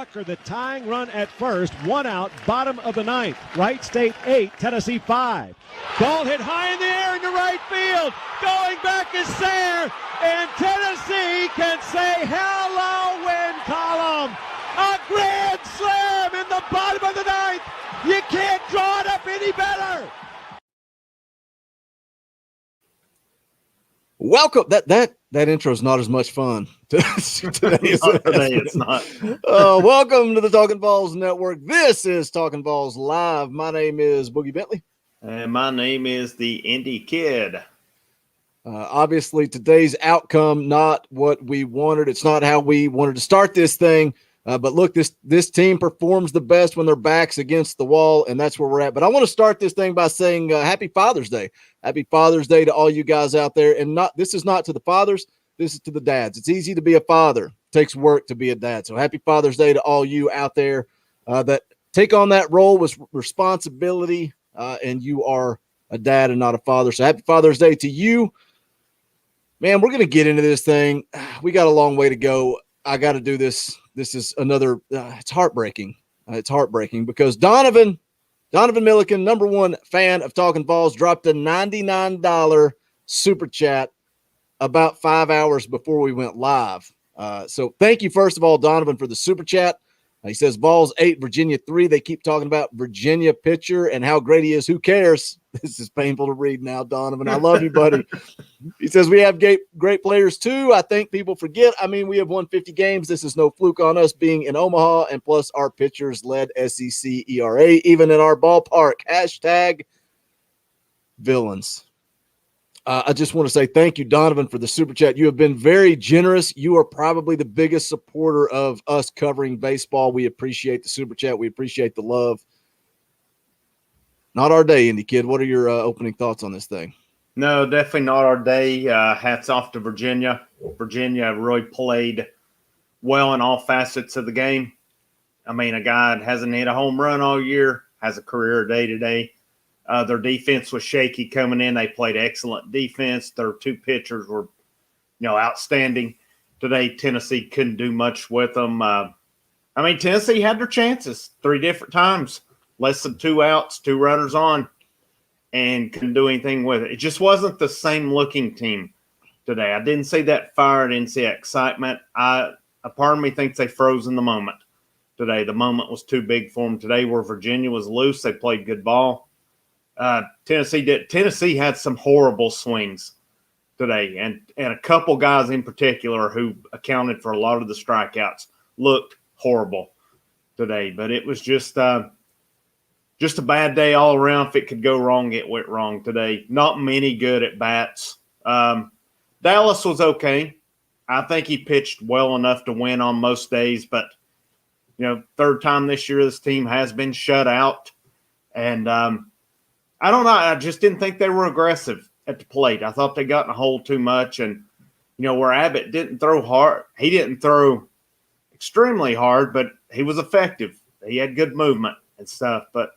Walker, the tying run at first. 1 out, bottom of the ninth. Wright State 8, Tennessee 5. Ball hit high in the air into right field. Going back is Sayre, and Tennessee can say hello win column. A grand slam in the bottom of the ninth. You can't draw it up any better. Welcome. That intro is not as much fun today. It's not. Welcome to the Talkin' VAWLS Network. This is Talkin' VAWLS Live. My name is Boogie Bentley. And my name is the Indy Kid. Obviously, today's outcome, not what we wanted. It's not how we wanted to start this thing. But look, this team performs the best when their back's against the wall, and that's where we're at. But I want to start this thing by saying Happy Father's Day. Happy Father's Day to all you guys out there. And this is not to the fathers, this is to the dads. It's easy to be a father. It takes work to be a dad. So happy Father's Day to all you out there that take on that role with responsibility, and you are a dad and not a father. So happy Father's Day to you. Man, we're going to get into this thing. We got a long way to go. I got to do this. This is another, it's heartbreaking. It's heartbreaking because Donovan Milliken, number one fan of Talkin' VAWLS, dropped a $99 super chat about 5 hours before we went live. So thank you, first of all, Donovan, for the super chat. He says, VAWLS 8, Virginia 3. They keep talking about Virginia pitcher and how great he is. Who cares? This is painful to read now, Donovan. I love you, buddy. He says, we have great players too. I think people forget. I mean, we have won 50 games. This is no fluke on us being in Omaha, and plus our pitchers led SEC ERA, even in our ballpark. Hashtag villains. I just want to say thank you, Donovan, for the super chat. You have been very generous. You are probably the biggest supporter of us covering baseball. We appreciate the super chat. We appreciate the love. Not our day, Indy Kid. What are your opening thoughts on this thing? No, definitely not our day. Hats off to Virginia. Virginia really played well in all facets of the game. I mean, a guy that hasn't hit a home run all year, has a career day today. Their defense was shaky coming in. They played excellent defense. Their two pitchers were, outstanding. Today, Tennessee couldn't do much with them. Tennessee had their chances 3 different times. Less than 2 outs, 2 runners on, and couldn't do anything with it. It just wasn't the same looking team today. I didn't see that fire. I didn't see that excitement. A part of me thinks they froze in the moment today. The moment was too big for them today where Virginia was loose. They played good ball. Tennessee had some horrible swings today, and a couple guys in particular who accounted for a lot of the strikeouts looked horrible today. But it was just a bad day all around. If it could go wrong, it went wrong today. Not many good at bats. Dallas was okay. I think he pitched well enough to win on most days, but third time this year this team has been shut out, and I don't know. I just didn't think they were aggressive at the plate. I thought they got in a hole too much, and where Abbott didn't throw hard, he didn't throw extremely hard, but he was effective. He had good movement and stuff, but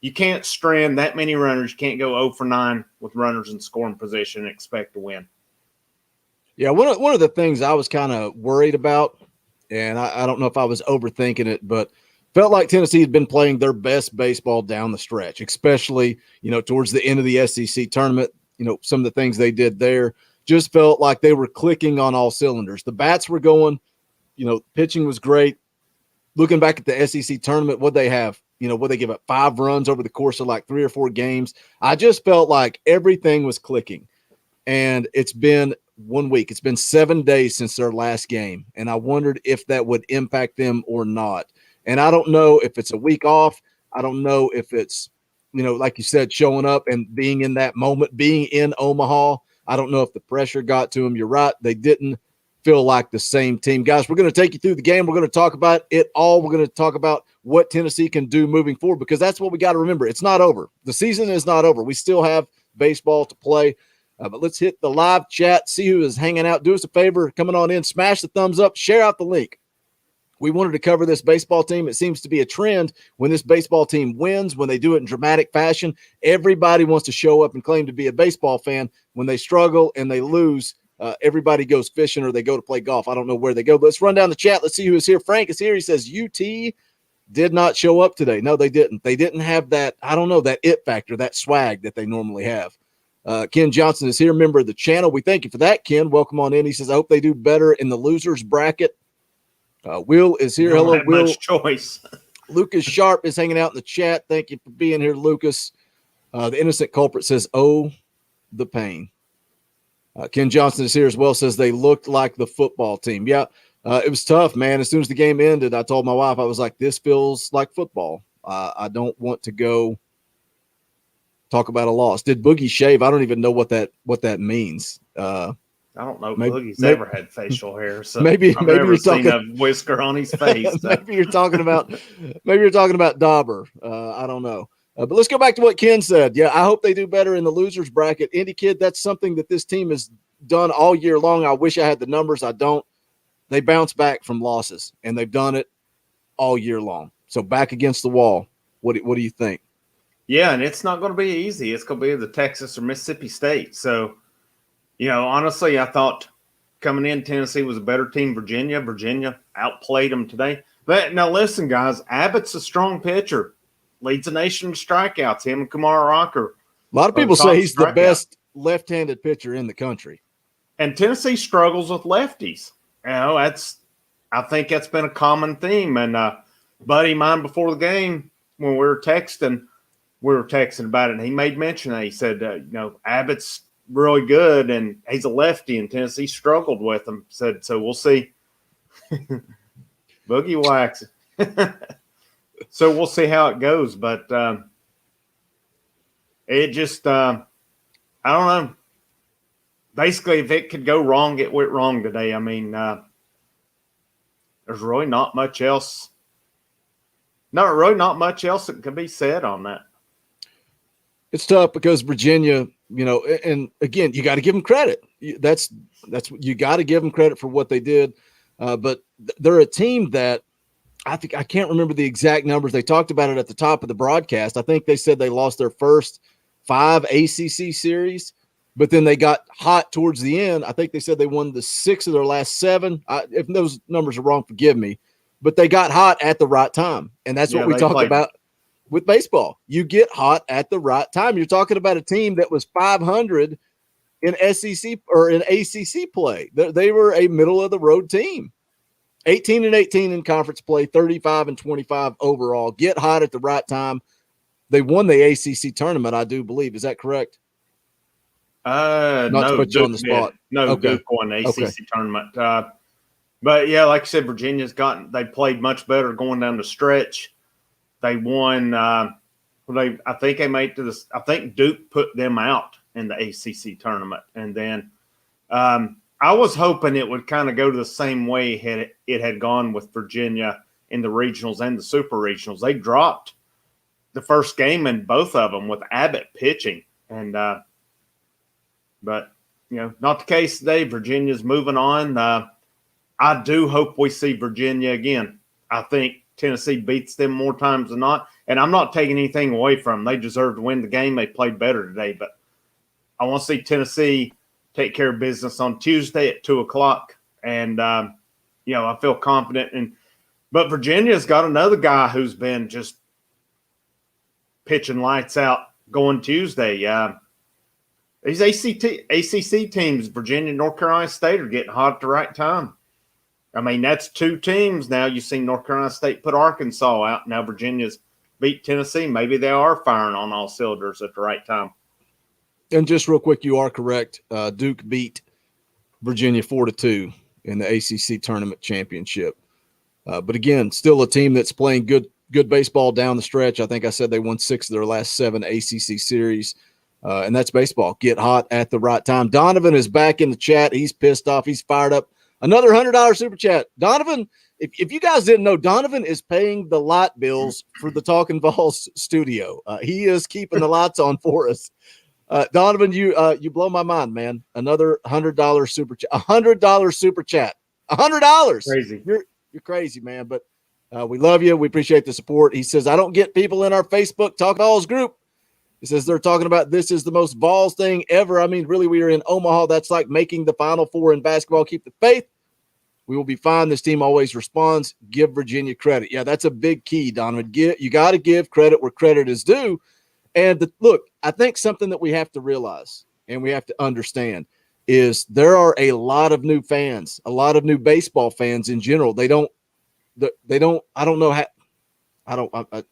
you can't strand that many runners. You can't go 0 for 9 with runners in scoring position and expect to win. Yeah, one of the things I was kind of worried about, and I don't know if I was overthinking it, but felt like Tennessee had been playing their best baseball down the stretch, especially, towards the end of the SEC tournament. Some of the things they did there just felt like they were clicking on all cylinders. The bats were going, pitching was great. Looking back at the SEC tournament, what they have, what they give up 5 runs over the course of like 3 or 4 games. I just felt like everything was clicking. And it's been 1 week. It's been 7 days since their last game. And I wondered if that would impact them or not. And I don't know if it's a week off. I don't know if it's, like you said, showing up and being in that moment, being in Omaha. I don't know if the pressure got to them. You're right. They didn't feel like the same team. Guys, we're going to take you through the game. We're going to talk about it all. We're going to talk about what Tennessee can do moving forward, because that's what we got to remember. It's not over. The season is not over. We still have baseball to play. But let's hit the live chat, see who is hanging out. Do us a favor, coming on in, smash the thumbs up, share out the link. We wanted to cover this baseball team. It seems to be a trend when this baseball team wins, when they do it in dramatic fashion. Everybody wants to show up and claim to be a baseball fan. When they struggle and they lose, everybody goes fishing or they go to play golf. I don't know where they go. But let's run down the chat. Let's see who is here. Frank is here. He says UT did not show up today. No, they didn't. They didn't have that, I don't know, that it factor, that swag that they normally have. Ken Johnson is here, member of the channel. We thank you for that, Ken. Welcome on in. He says, I hope they do better in the losers bracket. Will is here. Hello, Will. Much choice. Lucas Sharp is hanging out in the chat. Thank you for being here, Lucas. The innocent culprit says, oh, the pain. Ken Johnson is here as well, says they looked like the football team. Yeah, it was tough, man. As soon as the game ended, I told my wife, I was like, this feels like football. I don't want to go talk about a loss. Did Boogie shave? I don't even know what that means. I don't know if Boogie's maybe, ever had facial hair, so maybe never you're seen talking a whisker on his face. So. maybe you're talking about Dauber. I don't know. But let's go back to what Ken said. Yeah, I hope they do better in the losers bracket. Indy Kid, that's something that this team has done all year long. I wish I had the numbers. I don't. They bounce back from losses, and they've done it all year long. So back against the wall. What do you think? Yeah, and it's not going to be easy. It's going to be the Texas or Mississippi State. So, honestly, I thought coming in, Tennessee was a better team. Virginia outplayed them today. But now listen, guys, Abbott's a strong pitcher. Leads the nation in strikeouts. Him and Kumar Rocker. A lot of people say he's the best left-handed pitcher in the country. And Tennessee struggles with lefties. I think that's been a common theme. And buddy of mine before the game, when we were texting about it, and he made mention of it. He said, Abbott's really good, and he's a lefty, and Tennessee struggled with him. Said, so we'll see. Boogie Wax. So we'll see how it goes. But it just, I don't know. Basically, if it could go wrong, it went wrong today. I mean, there's really not much else. Not much else that can be said on that. It's tough because Virginia, and again, you got to give them credit. That's you got to give them credit for what they did. But they're a team that I can't remember the exact numbers. They talked about it at the top of the broadcast. I think they said they lost their first 5 ACC series, but then they got hot towards the end. I think they said they won the 6 of their last 7. If those numbers are wrong, forgive me. But they got hot at the right time, and that's what we talk about with baseball. You get hot at the right time. You're talking about a team that was 500 in SEC or in ACC play. They were a middle-of-the-road team. 18-18 in conference play, 35-25 overall. Get hot at the right time. They won the ACC tournament, I do believe. Is that correct? Not to put you on the spot. No, okay. Duke won the ACC tournament. But yeah, like I said, they played much better going down the stretch. They won. I think they made to this. I think Duke put them out in the ACC tournament, and then I was hoping it would kind of go to the same way it had gone with Virginia in the regionals and the super regionals. They dropped the first game in both of them with Abbott pitching, and but not the case today. Virginia's moving on. I do hope we see Virginia again. I think Tennessee beats them more times than not, and I'm not taking anything away from them. They deserve to win the game. They played better today, but I want to see Tennessee take care of business on Tuesday at 2:00. And, I feel confident. But Virginia's got another guy who's been just pitching lights out going Tuesday. These ACC teams, Virginia and North Carolina State, are getting hot at the right time. I mean, that's 2 teams now. You've seen North Carolina State put Arkansas out. Now Virginia's beat Tennessee. Maybe they are firing on all cylinders at the right time. And just real quick, you are correct. Duke beat Virginia 4-2 in the ACC tournament championship. But again, still a team that's playing good baseball down the stretch. I think I said they won 6 of their last 7 ACC series. And that's baseball. Get hot at the right time. Donovan is back in the chat. He's pissed off. He's fired up. Another $100 super chat. Donovan, if you guys didn't know, Donovan is paying the light bills for the Talkin VAWLS studio. He is keeping the lights on for us. Donovan, you blow my mind, man. Another $100 super chat. $100 super chat. $100. Crazy. You're crazy, man. But we love you. We appreciate the support. He says, I don't get people in our Facebook Talk VAWLS group. He says they're talking about this is the most VAWLS thing ever. I mean, really, we are in Omaha. That's like making the Final Four in basketball. Keep the faith. We will be fine. This team always responds. Give Virginia credit. Yeah, that's a big key, Donovan. You got to give credit where credit is due. And look, I think something that we have to realize and we have to understand is there are a lot of new fans, a lot of new baseball fans in general. They don't, I don't know how,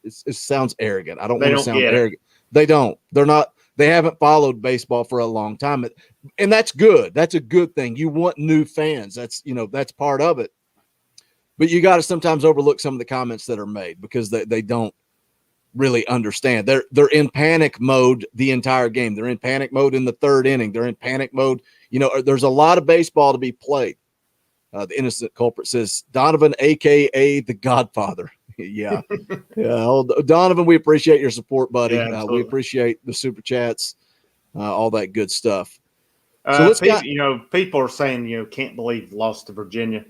it sounds arrogant. I don't want to sound arrogant. They don't. They're not. They haven't followed baseball for a long time, and that's good. That's a good thing. You want new fans. That's that's part of it. But you got to sometimes overlook some of the comments that are made because they don't really understand. They're in panic mode the entire game. They're in panic mode in the third inning. They're in panic mode. There's a lot of baseball to be played. The innocent culprit says Donovan, aka the Godfather. Yeah. Donovan, we appreciate your support, buddy. Yeah, we appreciate the super chats, all that good stuff. So people are saying, can't believe lost to Virginia.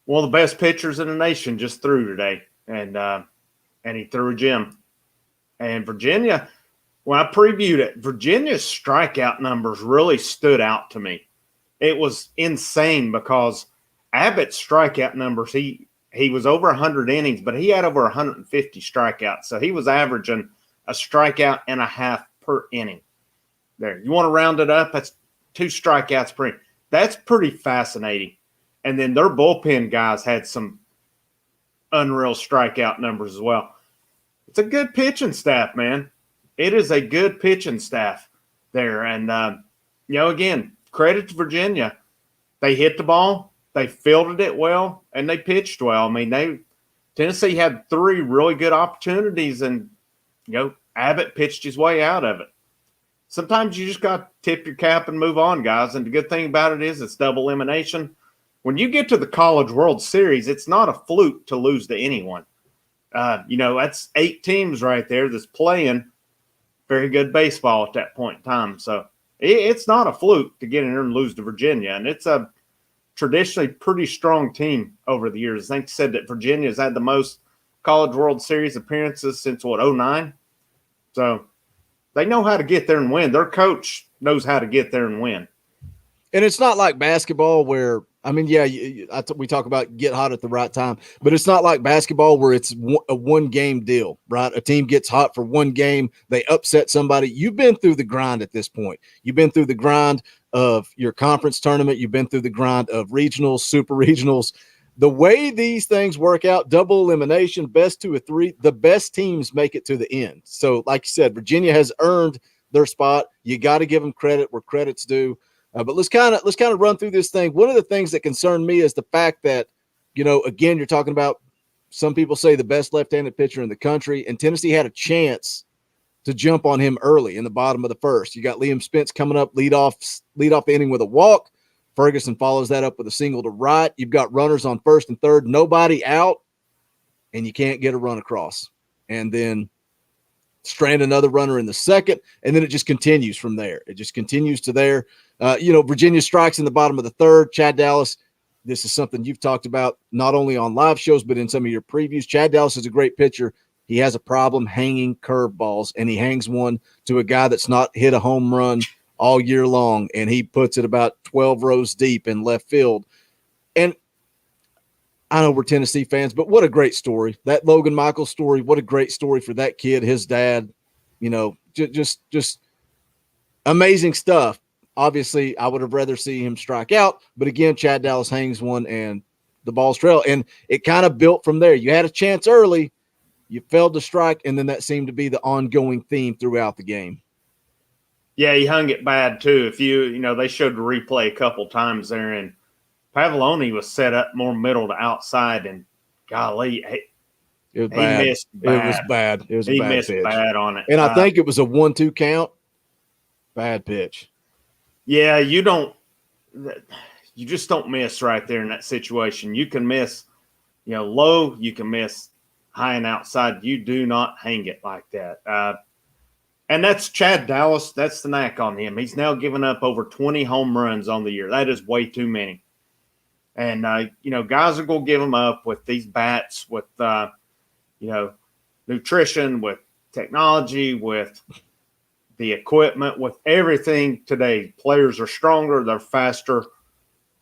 One of the best pitchers in the nation just threw today, and he threw a gem. And Virginia, when I previewed it, Virginia's strikeout numbers really stood out to me. It was insane because Abbott's strikeout numbers, he was over 100 innings, but he had over 150 strikeouts. So he was averaging a strikeout and a half per inning. There, you want to round it up? That's 2 strikeouts per inning. That's pretty fascinating. And then their bullpen guys had some unreal strikeout numbers as well. It's a good pitching staff, man. It is a good pitching staff there. And, again, credit to Virginia. They hit the ball. They fielded it well, and they pitched well. I mean, Tennessee had 3 really good opportunities, and Abbott pitched his way out of it. Sometimes you just got to tip your cap and move on, guys. And the good thing about it is it's double elimination. When you get to the College World Series, it's not a fluke to lose to anyone. That's 8 teams right there that's playing very good baseball at that point in time. So it's not a fluke to get in there and lose to Virginia, and it's a traditionally pretty strong team over the years. I think said that Virginia has had the most College World Series appearances since 2009. So they know how to get there and win. Their coach knows how to get there and win. And it's not like basketball where, we talk about get hot at the right time, but it's not like basketball where it's a one-game deal, right? A team gets hot for one game, they upset somebody. You've been through the grind at this point. You've been through the grind of your conference tournament. You've been through the grind of regionals, super regionals. The way these things work out, double elimination, best 2 or 3, the best teams make it to the end. So like you said, Virginia has earned their spot. You got to give them credit where credit's due. But let's kind of run through this thing. One of the things that concerned me is the fact that, again, you're talking about some people say the best left-handed pitcher in the country, and Tennessee had a chance to jump on him early in the bottom of the first. You got Liam Spence coming up, lead off the inning with a walk. Ferguson follows that up with a single to right. You've got runners on first and third, nobody out, and you can't get a run across. And then strand another runner in the second, and then it just continues from there. It just continues to there. Virginia strikes in the bottom of the third. Chad Dallas, this is something you've talked about not only on live shows, but in some of your previews. Chad Dallas is a great pitcher. He has a problem hanging curveballs, and he hangs one to a guy that's not hit a home run all year long, and he puts it about 12 rows deep in left field. And I know we're Tennessee fans, but what a great story. That Logan Michaels story, what a great story for that kid, his dad, just amazing stuff. Obviously, I would have rather see him strike out, but again, Chad Dallas hangs one and the ball's trail, and it kind of built from there. You had a chance early, you failed to strike, and then that seemed to be the ongoing theme throughout the game. Yeah, he hung it bad too. If they showed the replay a couple times there, and Pavloni was set up more middle to outside, and golly, it was bad. He missed bad. It was bad. It was a bad pitch. Bad on it. And I think it was a 1-2 count. Bad pitch. Yeah, you just don't miss right there in that situation. You can miss, low, you can miss high and outside. You do not hang it like that. And that's Chad Dallas. That's the knack on him. He's now given up over 20 home runs on the year. That is way too many. And, guys are going to give him up with these bats, with, nutrition, with technology, with the equipment, with everything today. Players are stronger, they're faster,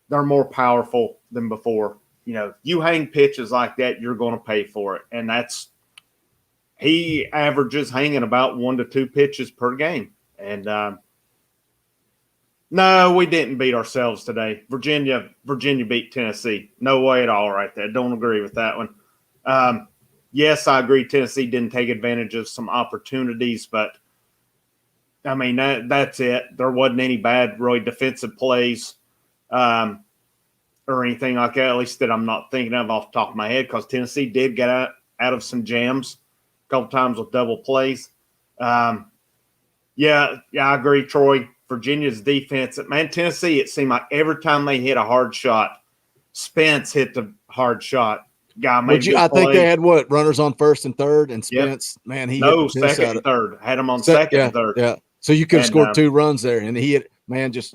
they're more powerful than before. You hang pitches like that, you're going to pay for it. And he averages hanging about 1 to 2 pitches per game. And no, we didn't beat ourselves today. Virginia beat Tennessee. No way at all right there. Don't agree with that one. Yes, I agree Tennessee didn't take advantage of some opportunities, but I mean, that's it. There wasn't any bad, really defensive plays or anything like that, at least that I'm not thinking of off the top of my head, because Tennessee did get out of some jams a couple times with double plays. Yeah, I agree, Troy. Virginia's defense, man, Tennessee, it seemed like every time they hit a hard shot, Spence hit the hard shot. Guy made I think they had runners on first and third, and Spence, man, he hit second and third. Had him on second and third. Yeah. So you could have scored 2 runs there, and he hit, man, just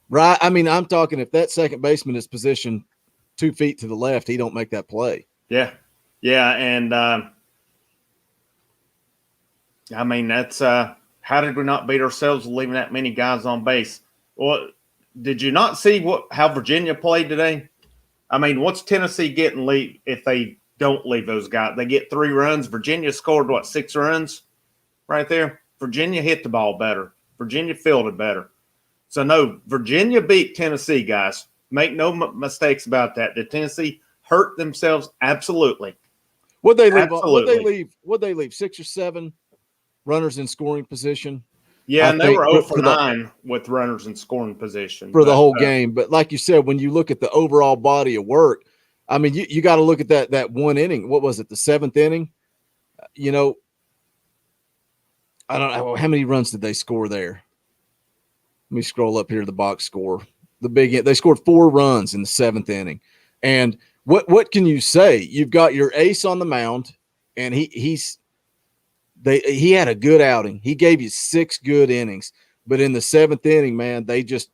right. I mean, I'm talking if that second baseman is positioned 2 feet to the left, he don't make that play. Yeah. And I mean, that's how did we not beat ourselves leaving that many guys on base? Well, did you not see how Virginia played today? I mean, what's Tennessee getting if they don't leave those guys? They get 3 runs. Virginia scored, 6 runs right there? Virginia hit the ball better. Virginia fielded better. So, no, Virginia beat Tennessee, guys. Make no mistakes about that. Did Tennessee hurt themselves? Absolutely. Would they leave 6 or 7 runners in scoring position? Yeah, and they were 0 for 9 with runners in scoring position for the whole game. But like you said, when you look at the overall body of work, I mean, you got to look at that one inning. What was it, the 7th inning? I don't know how many runs did they score there. Let me scroll up here to the box score. They scored 4 runs in the 7th inning. And what can you say? You've got your ace on the mound, and he had a good outing. He gave you 6 good innings, but in the 7th inning, man, they just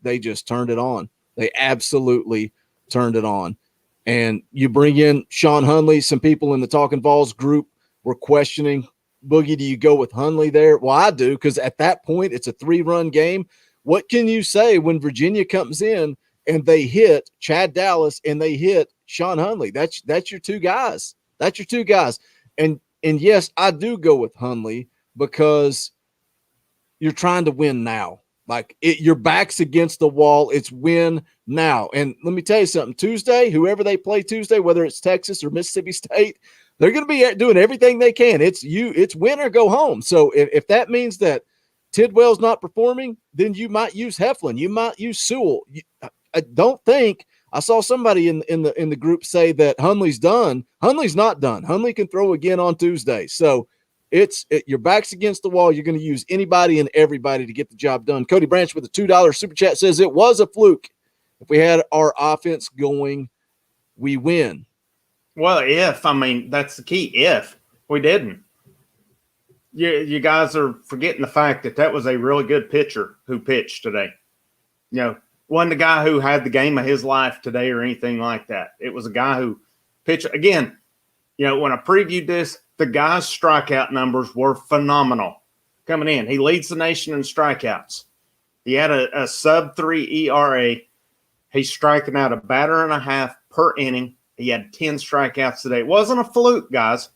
turned it on. They absolutely turned it on. And you bring in Sean Hunley. Some people in the Talkin' VAWLS group were questioning, Boogie, do you go with Hunley there? Well, I do, because at that point it's a 3-run game. What can you say when Virginia comes in and they hit Chad Dallas and they hit Sean Hunley? That's your 2 guys. That's your 2 guys. And yes, I do go with Hunley because you're trying to win now. Like your back's against the wall. It's win now. And let me tell you something. Tuesday, whoever they play Tuesday, whether it's Texas or Mississippi State, they're going to be doing everything they can. It's win or go home. So if that means that Tidwell's not performing, then you might use Heflin. You might use Sewell. I don't think I saw somebody in the group say that Hunley's done. Hunley's not done. Hunley can throw again on Tuesday. So your back's against the wall. You're going to use anybody and everybody to get the job done. Cody Branch with a $2 super chat says it was a fluke. If we had our offense going, we win. Well, that's the key. If we didn't, you guys are forgetting the fact that was a really good pitcher who pitched today. Wasn't the guy who had the game of his life today or anything like that. It was a guy who pitched again. When I previewed this, the guy's strikeout numbers were phenomenal coming in. He leads the nation in strikeouts. He had a sub-3 ERA. He's striking out a batter and a half per inning. He had 10 strikeouts today. It wasn't a fluke, guys.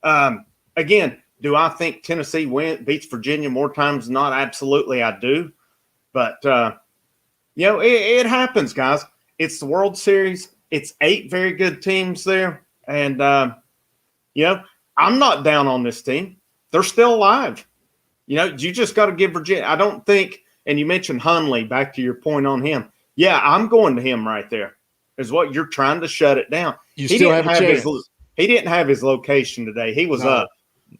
Again, do I think Tennessee beats Virginia more times than not? Absolutely, I do. But, it happens, guys. It's the World Series. It's 8 very good teams there. And, I'm not down on this team. They're still alive. You just got to give Virginia – I don't think – and you mentioned Hunley, back to your point on him. Yeah, I'm going to him right there. Is what you're trying to shut it down. You still have a chance. He didn't have his location today. He was up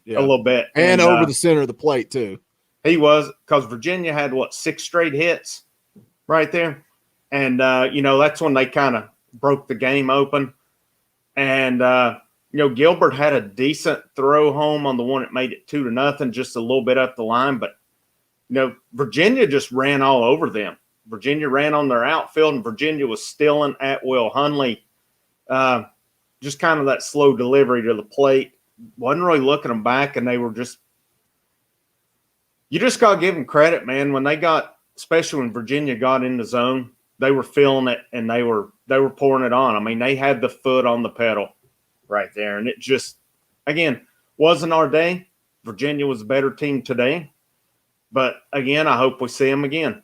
a little bit. And over the center of the plate, too. He was, because Virginia had, 6 straight hits right there. And, that's when they kind of broke the game open. And, Gilbert had a decent throw home on the one that made it 2-0, just a little bit up the line. But, Virginia just ran all over them. Virginia ran on their outfield, and Virginia was stealing at will. Hunley, just kind of that slow delivery to the plate. wasn't really looking them back, and they were just – you just got to give them credit, man. When they got – especially when Virginia got in the zone, they were feeling it, and they were pouring it on. I mean, they had the foot on the pedal right there, and it just, again, wasn't our day. Virginia was a better team today. But, again, I hope we see them again.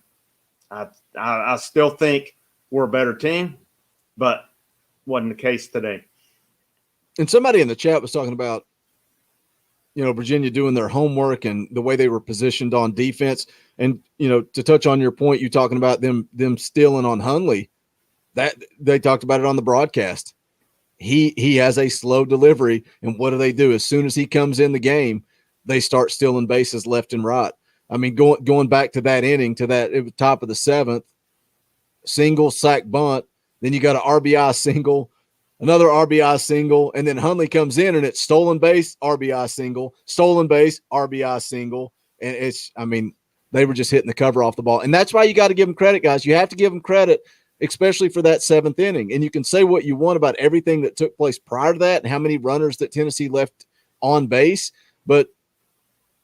I still think we're a better team, but wasn't the case today. And somebody in the chat was talking about, Virginia doing their homework and the way they were positioned on defense. And, to touch on your point, you talking about them stealing on Hundley, that they talked about it on the broadcast. He has a slow delivery, and what do? As soon as he comes in the game, they start stealing bases left and right. I mean, going back to that inning, to that top of the seventh, single, sack, bunt, then you got an RBI single, another RBI single, and then Hundley comes in and it's stolen base, RBI single, stolen base, RBI single. And they were just hitting the cover off the ball. And that's why you got to give them credit, guys. You have to give them credit, especially for that seventh inning. And you can say what you want about everything that took place prior to that and how many runners that Tennessee left on base. But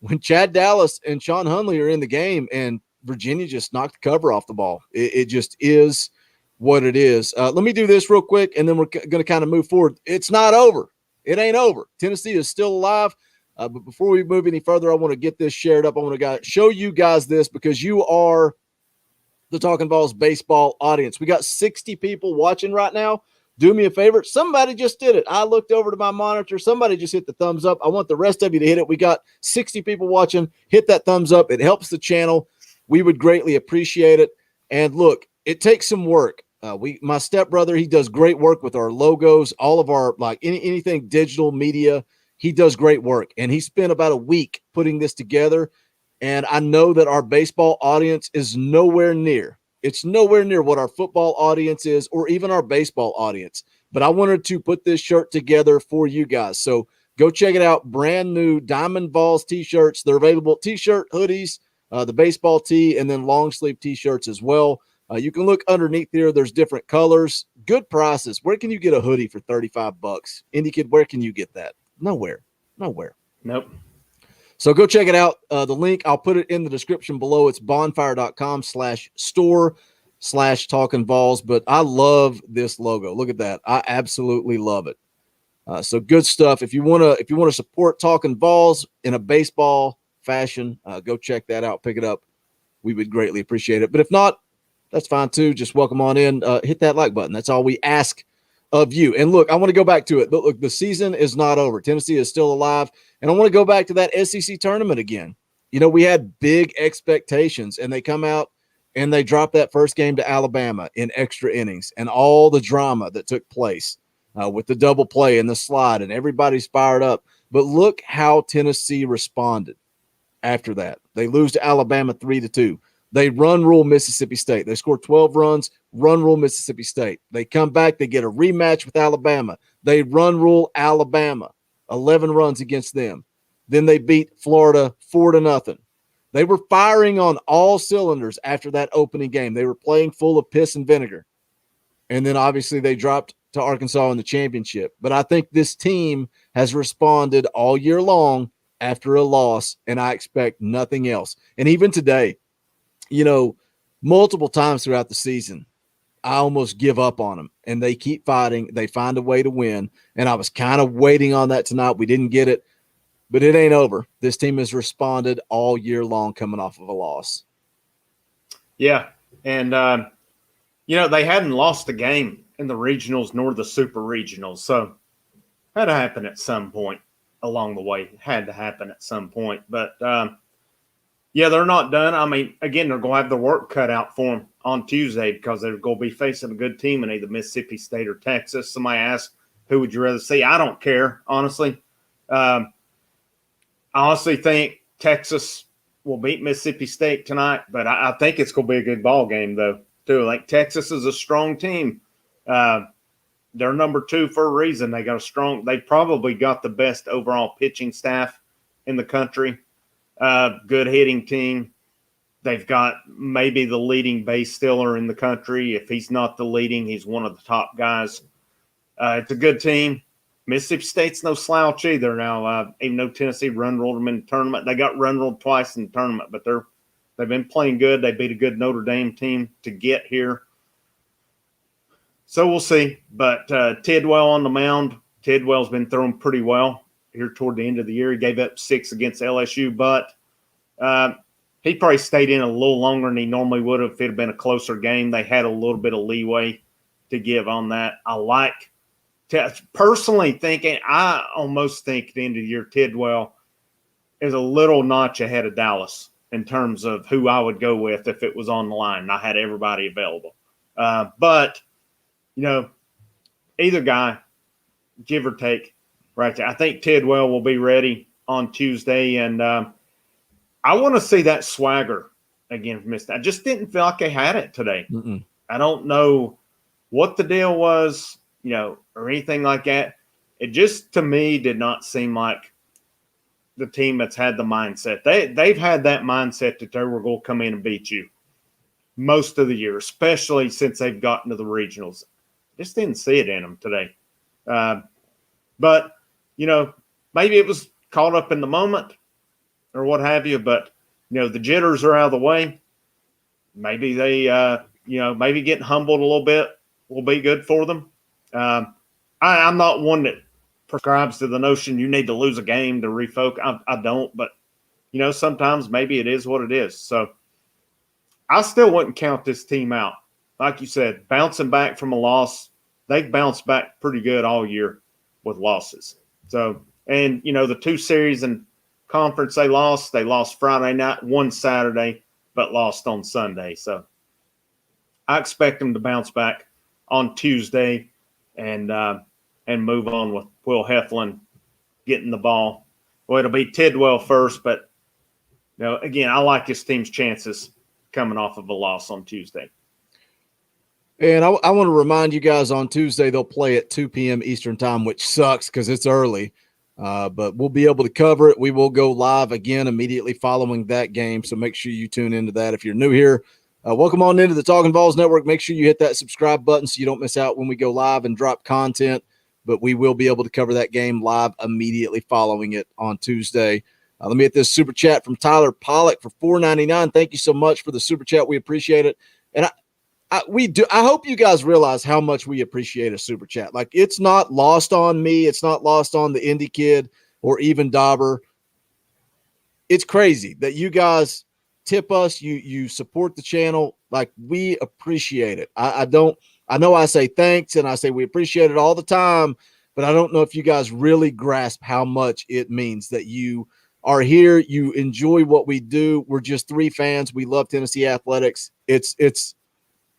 when Chad Dallas and Sean Hundley are in the game and Virginia just knocked the cover off the ball, it just is what it is. Let me do this real quick, and then we're going to kind of move forward. It's not over. It ain't over. Tennessee is still alive. But before we move any further, I want to get this shared up. I want to show you guys this because you are the Talkin' VAWLS baseball audience. We got 60 people watching right now. Do me a favor. Somebody just did it. I looked over to my monitor. Somebody just hit the thumbs up. I want the rest of you to hit it. We got 60 people watching. Hit that thumbs up. It helps the channel. We would greatly appreciate it. And look, it takes some work. My stepbrother, he does great work with our logos, all of our, anything digital media. He does great work. And he spent about a week putting this together. And I know that our baseball audience is nowhere near. It's nowhere near what our football audience is or even our baseball audience. But I wanted to put this shirt together for you guys. So go check it out. Brand new Diamond VAWLS t-shirts. They're available. T-shirt, hoodies, the baseball tee, and then long sleeve t-shirts as well. You can look underneath there. There's different colors. Good prices. Where can you get a hoodie for $35? Indie Kid, where can you get that? Nowhere. Nope. So go check it out. The link, I'll put it in the description below. It's bonfire.com/store/Talkin' VAWLS. But I love this logo. Look at that. I absolutely love it. So good stuff. If you want to support Talkin' VAWLS in a baseball fashion, go check that out. Pick it up. We would greatly appreciate it. But if not, that's fine too. Just welcome on in. Hit that like button. That's all we ask of you. And look, I want to go back to it. Look, the season is not over. Tennessee is still alive. And I want to go back to that SEC tournament again. We had big expectations, and they come out and they drop that first game to Alabama in extra innings and all the drama that took place with the double play and the slide, and everybody's fired up. But look how Tennessee responded after that. They lose to Alabama 3-2. They run rule Mississippi State. They score 12 runs, run rule Mississippi State. They come back. They get a rematch with Alabama. They run rule Alabama, 11 runs against them. Then they beat Florida 4-0. They were firing on all cylinders after that opening game. They were playing full of piss and vinegar. And then obviously they dropped to Arkansas in the championship. But I think this team has responded all year long after a loss, and I expect nothing else. And even today, multiple times throughout the season, I almost give up on them, and they keep fighting. They find a way to win, and I was kind of waiting on that tonight. We didn't get it, but it ain't over. This team has responded all year long coming off of a loss. Yeah, and, they hadn't lost a game in the regionals nor the super regionals, so it had to happen at some point along the way. It had to happen at some point, but yeah, they're not done. I mean, again, they're going to have the work cut out for them on Tuesday because they're going to be facing a good team in either Mississippi State or Texas. Somebody asked, who would you rather see? I don't care, honestly. I honestly think Texas will beat Mississippi State tonight, but I think it's going to be a good ball game, though, too. Like, Texas is a strong team. They're number 2 for a reason. They probably got the best overall pitching staff in the country. Good hitting team. They've got maybe the leading base stealer in the country. If he's not the leading, he's one of the top guys. It's a good team. Mississippi State's no slouch either. Now, even though Tennessee run-rolled them in the tournament, they got run-rolled twice in the tournament, but they've been playing good. They beat a good Notre Dame team to get here. So we'll see. But Tidwell on the mound. Tidwell's been throwing pretty well here toward the end of the year. He gave up 6 against LSU, but he probably stayed in a little longer than he normally would have if it had been a closer game. They had a little bit of leeway to give on that. I like personally thinking, I almost think at the end of the year, Tidwell is a little notch ahead of Dallas in terms of who I would go with if it was on the line and I had everybody available. But, either guy, give or take, right there. I think Tidwell will be ready on Tuesday, and I want to see that swagger again from Mississippi. I just didn't feel like they had it today. Mm-mm. I don't know what the deal was, or anything like that. It just, to me, did not seem like the team that's had the mindset. They've had that mindset that they were going to come in and beat you most of the year, especially since they've gotten to the regionals. Just didn't see it in them today. But, maybe it was caught up in the moment or what have you, but, the jitters are out of the way. Maybe they, maybe getting humbled a little bit will be good for them. I'm not one that prescribes to the notion you need to lose a game to refocus. I don't, but, sometimes maybe it is what it is. So I still wouldn't count this team out. Like you said, bouncing back from a loss, they've bounced back pretty good all year with losses. So, and, the 2 series in conference they lost Friday night, won Saturday, but lost on Sunday. So I expect them to bounce back on Tuesday and move on with Will Heflin getting the ball. Well, it'll be Tidwell first, but, again, I like this team's chances coming off of a loss on Tuesday. And I want to remind you guys, on Tuesday they'll play at 2 p.m. Eastern time, which sucks because it's early. But we'll be able to cover it. We will go live again immediately following that game, so make sure you tune into that. If you're new here, welcome on into the Talkin' VAWLS Network. Make sure you hit that subscribe button so you don't miss out when we go live and drop content. But we will be able to cover that game live immediately following it on Tuesday. Let me get this super chat from Tyler Pollock for $4.99. Thank you so much for the super chat. We appreciate it. And we do. I hope you guys realize how much we appreciate a super chat. Like, it's not lost on me. It's not lost on the Indie Kid or even Dauber. It's crazy that you guys tip us. You support the channel. Like, we appreciate it. I know I say thanks and I say we appreciate it all the time, but I don't know if you guys really grasp how much it means that you are here. You enjoy what we do. We're just 3 fans. We love Tennessee athletics. It's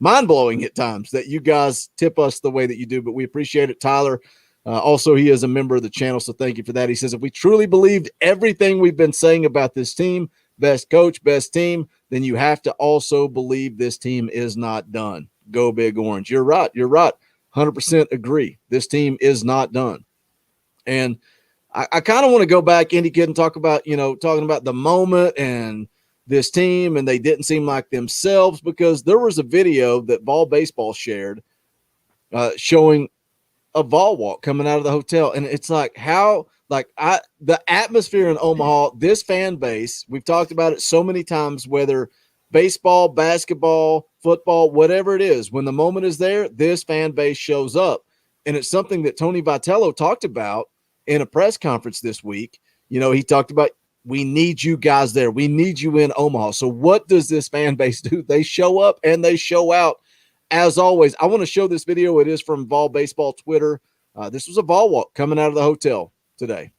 mind-blowing at times that you guys tip us the way that you do, but we appreciate it. Tyler, also, he is a member of the channel, so thank you for that. He says, if we truly believed everything we've been saying about this team, best coach, best team, then you have to also believe this team is not done. Go Big Orange. You're right. 100% agree. This team is not done. And I kind of want to go back, Indy Kid, and talk about, talking about the moment and this team, and they didn't seem like themselves, because there was a video that Vol Baseball shared showing a Vol walk coming out of the hotel. And it's like, the atmosphere in Omaha, this fan base, we've talked about it so many times, whether baseball, basketball, football, whatever it is, when the moment is there, this fan base shows up. And it's something that Tony Vitello talked about in a press conference this week. He talked about, we need you guys there. We need you in Omaha. So what does this fan base do? They show up and they show out, as always. I want to show this video. It is from Vol Baseball Twitter. This was a Vol walk coming out of the hotel today.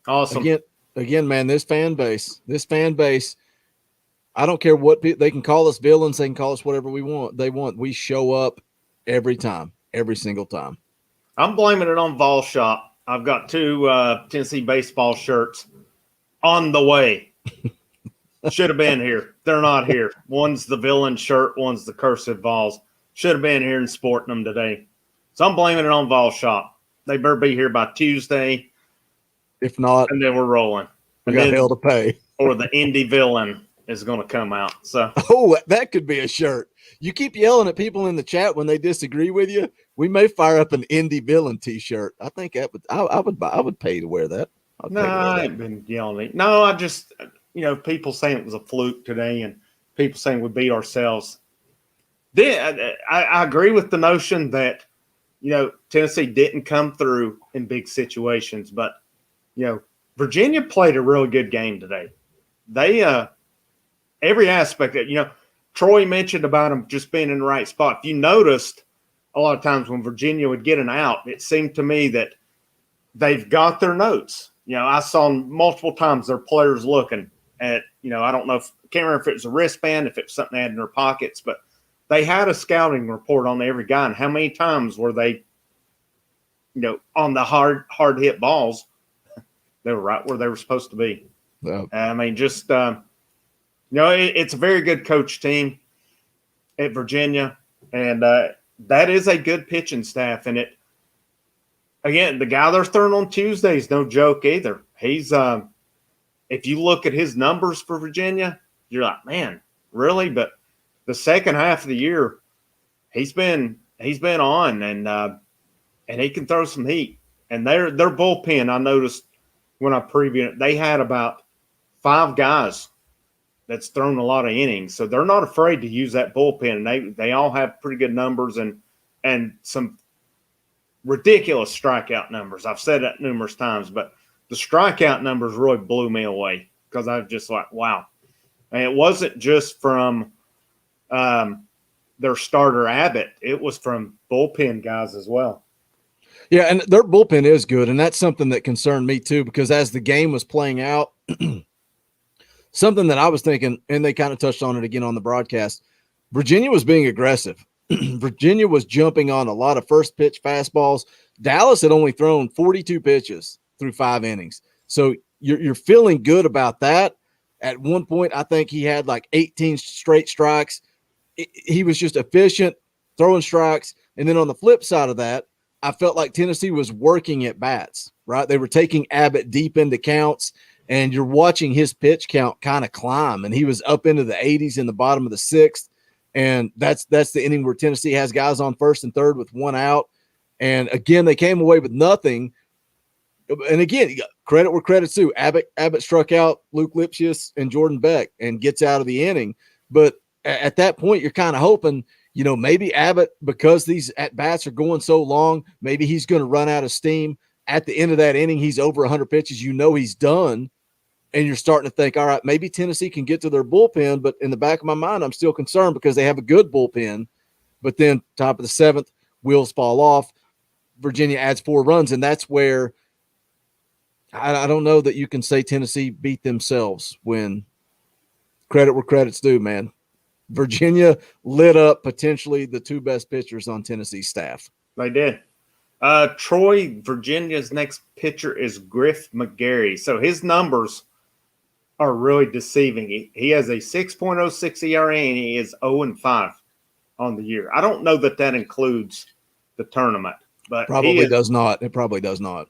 Awesome. Again, man, this fan base, I don't care what they can call us villains. They can call us whatever they want. We show up every time, every single time. I'm blaming it on Vol Shop. I've got two Tennessee baseball shirts on the way. Should have been here. They're not here. One's the villain shirt. One's the cursive Vols. Should have been here and sporting them today. So I'm blaming it on Vol Shop. They better be here by Tuesday. If not, and then we're rolling. We got hell to pay. Or the Indy villain is going to come out. So that could be a shirt. You keep yelling at people in the chat when they disagree with you. We may fire up an Indy villain T-shirt. I think that would I would pay to wear that. No, I ain't been yelling. No, I just people saying it was a fluke today, and people saying we beat ourselves. Then I agree with the notion that Tennessee didn't come through in big situations, but Virginia played a really good game today. They every aspect that Troy mentioned about them just being in the right spot. If you noticed, a lot of times when Virginia would get an out, it seemed to me that they've got their notes. I saw multiple times their players looking at, I don't know can't remember if it was a wristband, if it was something they had in their pockets, but they had a scouting report on every guy and how many times were they, on the hard hit balls, they were right where they were supposed to be. Wow. I mean, just, it's a very good coach team at Virginia, and that is a good pitching staff. And again, the guy they're throwing on Tuesday is no joke either. He's, if you look at his numbers for Virginia, you're like, man, really? But the second half of the year, he's been on, and he can throw some heat. And their bullpen, I noticed when I previewed it, they had about 5 guys that's thrown a lot of innings. So they're not afraid to use that bullpen. And they all have pretty good numbers and some ridiculous strikeout numbers. I've said that numerous times, but the strikeout numbers really blew me away because I was just like, wow. And it wasn't just from their starter Abbott. It was from bullpen guys as well. Yeah, and their bullpen is good, and that's something that concerned me too, because as the game was playing out, something that I was thinking, and they kind of touched on it again on the broadcast, Virginia was being aggressive. Virginia was jumping on a lot of first pitch fastballs. Dallas had only thrown 42 pitches through 5 innings. So you're feeling good about that. At one point, I think he had like 18 straight strikes. He was just efficient, throwing strikes. And then on the flip side of that, I felt like Tennessee was working at bats, right? They were taking Abbott deep into counts, and you're watching his pitch count kind of climb, and he was up into the 80s in the bottom of the 6th. And that's the inning where Tennessee has guys on first and third with 1 out. And again, they came away with nothing. And again, credit where credit's due. Abbott struck out Luke Lipschitz and Jordan Beck and gets out of the inning. But at that point, you're kind of hoping, maybe Abbott, because these at-bats are going so long, maybe he's going to run out of steam. At the end of that inning, he's over 100 pitches. He's done. And you're starting to think, all right, maybe Tennessee can get to their bullpen. But in the back of my mind, I'm still concerned because they have a good bullpen. But then top of the 7th, wheels fall off. Virginia adds 4 runs, and that's where I don't know that you can say Tennessee beat themselves when credit where credit's due, man. Virginia lit up potentially the 2 best pitchers on Tennessee's staff. They did. Troy, Virginia's next pitcher is Griff Mcgary. So his numbers are really deceiving. He has a 6.06 ERA, and he is 0-5 on the year. I don't know that includes the tournament, but probably does not. It probably does not.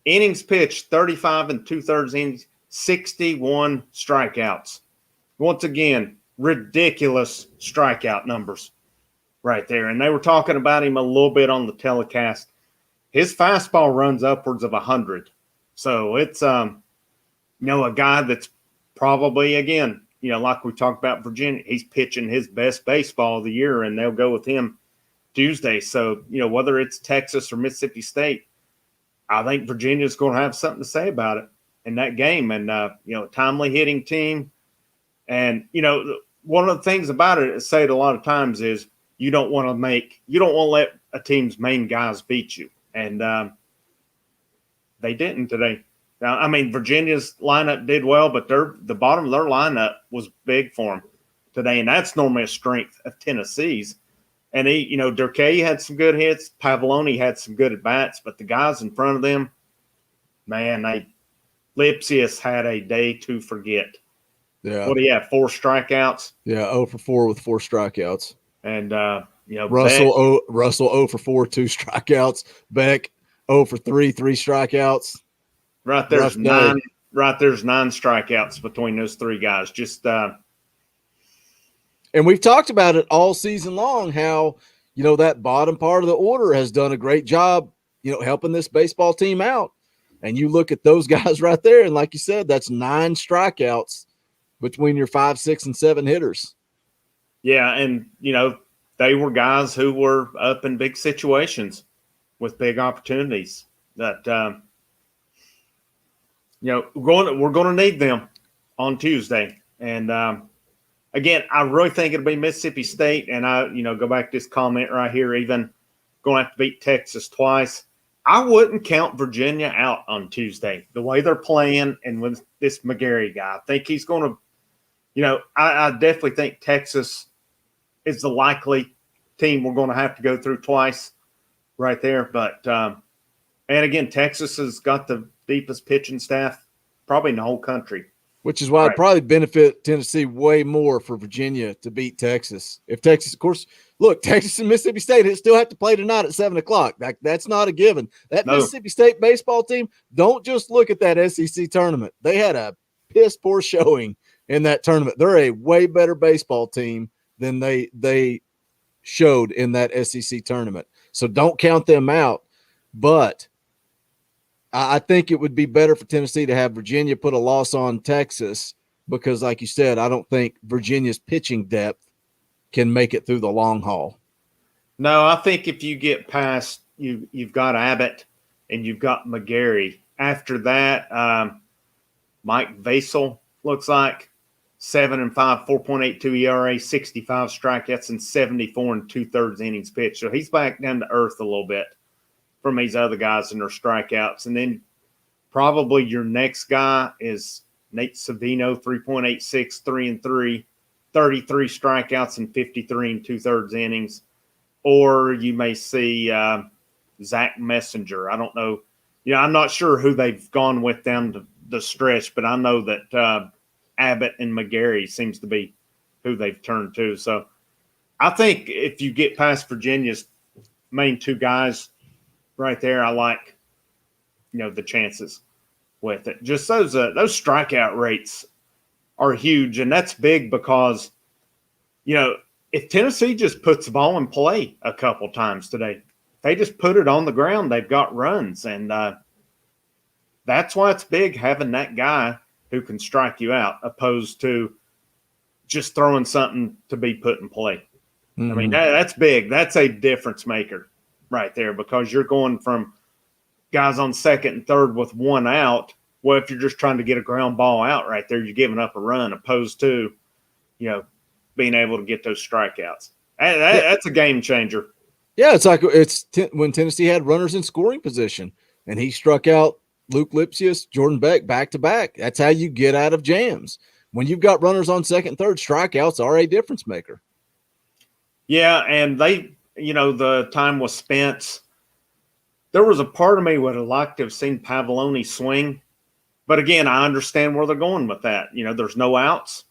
Innings pitched 35 2/3 innings, 61 strikeouts. Once again, ridiculous strikeout numbers right there. And they were talking about him a little bit on the telecast. His fastball runs upwards of 100. So it's, a guy that's probably, again, like we talked about Virginia, he's pitching his best baseball of the year, and they'll go with him Tuesday. So, whether it's Texas or Mississippi State, I think Virginia's going to have something to say about it in that game. And, timely hitting team. And, one of the things about it, I say it a lot of times, is you don't want to let a team's main guys beat you. And they didn't today. Now, I mean, Virginia's lineup did well, but the bottom of their lineup was big for them today. And that's normally a strength of Tennessee's. And Durkee had some good hits. Pavloni had some good at bats, but the guys in front of them, man, Lipsius had a day to forget. Yeah. What do you have? 4 strikeouts? Yeah, 0 for 4 with 4 strikeouts. And Russell 0 for 4, 2 strikeouts. Beck 0 for 3, 3 strikeouts. Right there's 9 strikeouts between those 3 guys. Just and we've talked about it all season long, how that bottom part of the order has done a great job, helping this baseball team out. And you look at those guys right there, and like you said, that's 9 strikeouts between your 5, 6, and 7 hitters. Yeah, and they were guys who were up in big situations with big opportunities that we're going to need them on Tuesday. And again, I really think it'll be Mississippi State, and I go back to this comment right here, even going to have to beat Texas twice. I wouldn't count Virginia out on Tuesday. The way they're playing, and with this Mcgary guy, I think he's going to I definitely think Texas is the likely team we're going to have to go through twice right there. But, and again, Texas has got the deepest pitching staff probably in the whole country. Which is why it'd probably benefit Tennessee way more for Virginia to beat Texas. If Texas, of course, look, Texas and Mississippi State still have to play tonight at 7 o'clock. That's not a given. That Mississippi State baseball team, don't just look at that SEC tournament. They had a piss poor showing in that tournament. They're a way better baseball team than they showed in that SEC tournament. So don't count them out. But I think it would be better for Tennessee to have Virginia put a loss on Texas because, like you said, I don't think Virginia's pitching depth can make it through the long haul. No, I think if you get past you've got Abbott and you've got Mcgary. After that, Mike Vasel looks like 7-5, 4.82 ERA, 65 strikeouts, and 74 2/3 innings pitched. So he's back down to earth a little bit from these other guys in their strikeouts. And then probably your next guy is Nate Savino, 3.86, 3-3, 33 strikeouts and 53 2/3 innings. Or you may see Zach Messenger. I don't know. I'm not sure who they've gone with down the stretch, but I know that Abbott and Mcgary seems to be who they've turned to. So I think if you get past Virginia's main 2 guys right there, I like, the chances with it. Just those strikeout rates are huge, and that's big because, if Tennessee just puts the ball in play a couple times today, they just put it on the ground, they've got runs, and that's why it's big having that guy who can strike you out opposed to just throwing something to be put in play. Mm-hmm. I mean, that's big. That's a difference maker right there because you're going from guys on second and third with 1 out. Well, if you're just trying to get a ground ball out right there, you're giving up a run opposed to, being able to get those strikeouts. That's a game changer. Yeah, it's like when Tennessee had runners in scoring position and he struck out Luke Lipsius, Jordan Beck back-to-back. That's how you get out of jams. When you've got runners on second, third, strikeouts are a difference maker. Yeah, and the time was spent. There was a part of me would have liked to have seen Pavloni swing. But again, I understand where they're going with that. There's no outs.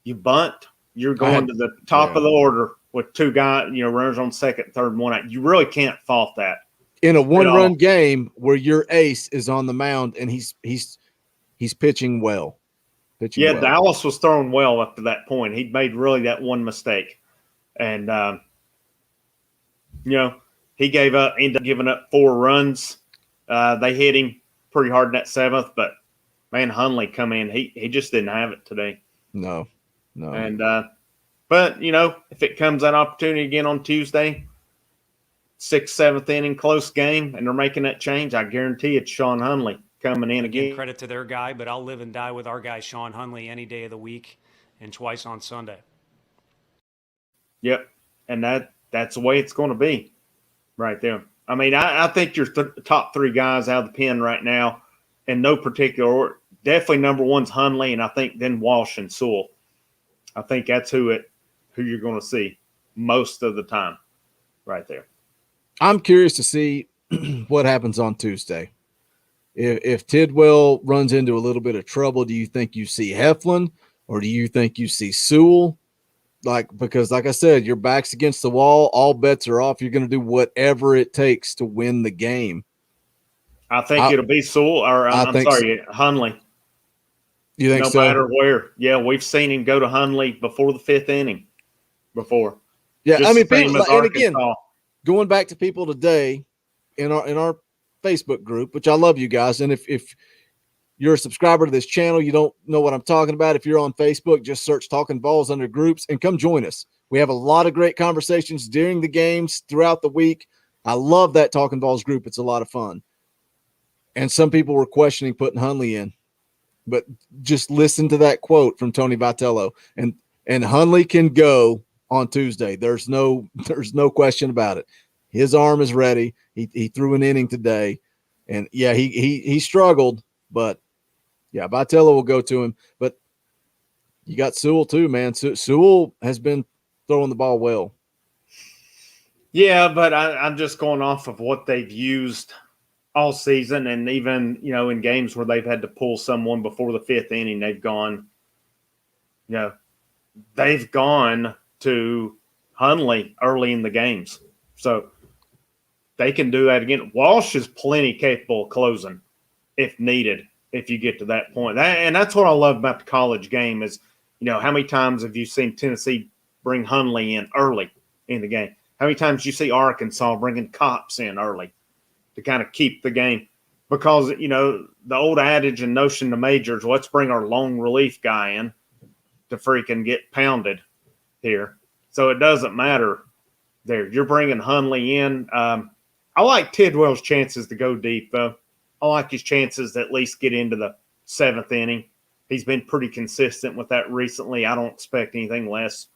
You bunt. You're going to the top of the order with 2 guys, runners on second, third, and 1 out. You really can't fault that. In a 1-run game where your ace is on the mound and he's pitching well. Dallas was throwing well up to that point. He'd made really that one mistake. And, he ended up giving up 4 runs. They hit him pretty hard in that 7th, but, man, Hundley come in. He just didn't have it today. No. And, but, if it comes that opportunity again on Tuesday, 6th, 7th inning, close game, and they're making that change, I guarantee it's Sean Hundley coming in again. Credit to their guy, but I'll live and die with our guy, Sean Hundley, any day of the week and twice on Sunday. Yep, and that's the way it's going to be right there. I mean, I think your top 3 guys out of the pen right now, in no particular order, definitely number 1's Hundley, and I think then Walsh and Sewell. I think that's who you're going to see. most of the time right there. I'm curious to see what happens on Tuesday. If Tidwell runs into a little bit of trouble, do you think you see Heflin or do you think you see Sewell? Because like I said, your back's against the wall. All bets are off. You're going to do whatever it takes to win the game. I think it'll be Sewell, or Hundley. You think no so? No matter where. Yeah, we've seen him go to Hundley before the 5th inning before. Yeah, Just I mean, same as and again, Arkansas. going back to people today in our Facebook group, which I love you guys, and if you're a subscriber to this channel, you don't know what I'm talking about. If you're on Facebook, just search Talkin' VAWLS under groups and come join us. We have a lot of great conversations during the games throughout the week. I love that Talkin' VAWLS group. It's a lot of fun. And some people were questioning putting Hundley in, but just listen to that quote from Tony Vitello, and Hundley can go on Tuesday. There's no question about it. His arm is ready. He threw an inning today, and yeah, he struggled, but yeah, Vitello will go to him. But you got Sewell too, man. Sewell has been throwing the ball well. Yeah, but I'm just going off of what they've used all season, and even, in games where they've had to pull someone before the 5th inning, they've gone to Hundley early in the games. So they can do that again. Walsh is plenty capable of closing if needed, if you get to that point. And that's what I love about the college game is, how many times have you seen Tennessee bring Hundley in early in the game? How many times you see Arkansas bringing Cops in early to kind of keep the game? Because, the old adage and notion to majors, let's bring our long relief guy in to freaking get pounded here. So it doesn't matter there. You're bringing Hundley in. I like Tidwell's chances to go deep, though. I like his chances to at least get into the 7th inning. He's been pretty consistent with that recently. I don't expect anything less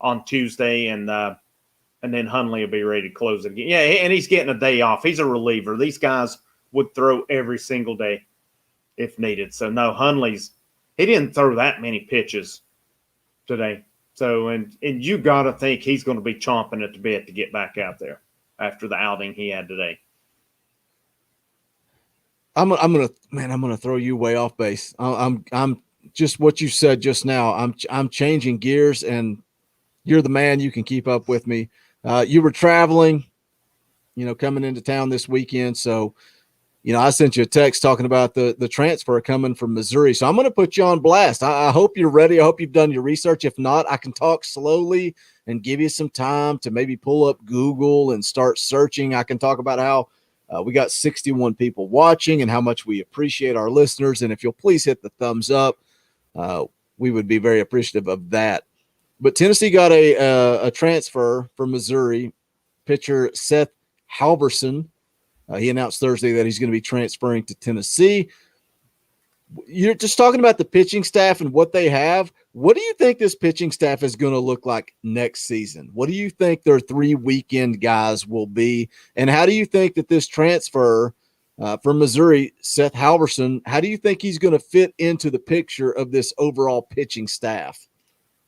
on Tuesday, and then Hundley will be ready to close it again. Yeah, and he's getting a day off. He's a reliever. These guys would throw every single day if needed. So, no, he didn't throw that many pitches today. So, and you got to think he's going to be chomping at the bit to get back out there after the outing he had today. I'm gonna throw you way off base. I'm just what you said just now. I'm changing gears, and you're the man. You can keep up with me. You were traveling, coming into town this weekend. So, I sent you a text talking about the transfer coming from Missouri. So I'm going to put you on blast. I hope you're ready. I hope you've done your research. If not, I can talk slowly and give you some time to maybe pull up Google and start searching. I can talk about how we got 61 people watching and how much we appreciate our listeners. And if you'll please hit the thumbs up, we would be very appreciative of that. But Tennessee got a transfer from Missouri, pitcher Seth Halverson. He announced Thursday that he's going to be transferring to Tennessee. You're just talking about the pitching staff and what they have. What do you think this pitching staff is going to look like next season? What do you think their 3 weekend guys will be? And how do you think that this transfer from Missouri, Seth Halverson, how do you think he's going to fit into the picture of this overall pitching staff?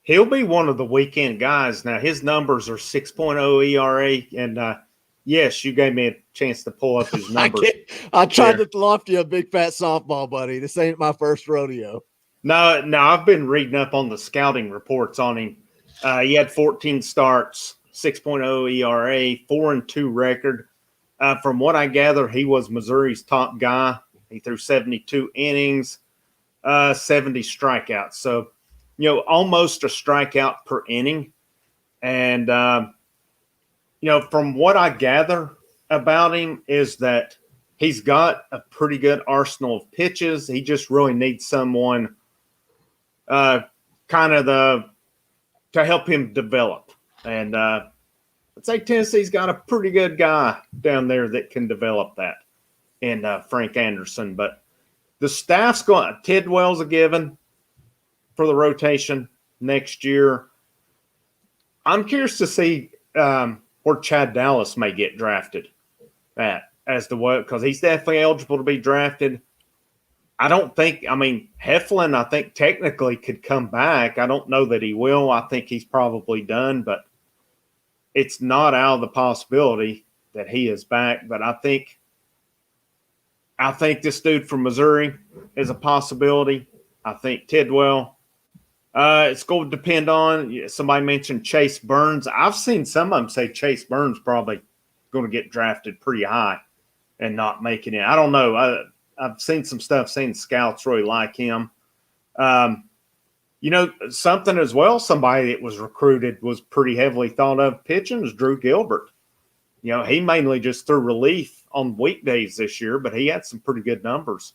He'll be one of the weekend guys. Now, his numbers are 6.0 ERA, and yes, you gave me a chance to pull up his numbers. I tried to loft you a big fat softball, buddy. This ain't my first rodeo. No, I've been reading up on the scouting reports on him. He had 14 starts, 6.0 ERA, 4-2 record. From what I gather, he was Missouri's top guy. He threw 72 innings, 70 strikeouts. So, almost a strikeout per inning. And, from what I gather about him is that he's got a pretty good arsenal of pitches. He just really needs someone to help him develop. And I'd say Tennessee's got a pretty good guy down there that can develop that in Frank Anderson. But the staff's going – Tidwell's a given for the rotation next year. I'm curious to see where Chad Dallas may get drafted at as to what – because he's definitely eligible to be drafted. Heflin, I think technically could come back. I don't know that he will. I think he's probably done. But it's not out of the possibility that he is back. But I think this dude from Missouri is a possibility. I think Tidwell. It's going to depend on, somebody mentioned Chase Burns. I've seen some of them say Chase Burns probably going to get drafted pretty high and not making it. I don't know. I've seen some stuff saying scouts really like him. Something as well, somebody that was recruited was pretty heavily thought of pitching is Drew Gilbert. He mainly just threw relief on weekdays this year, but he had some pretty good numbers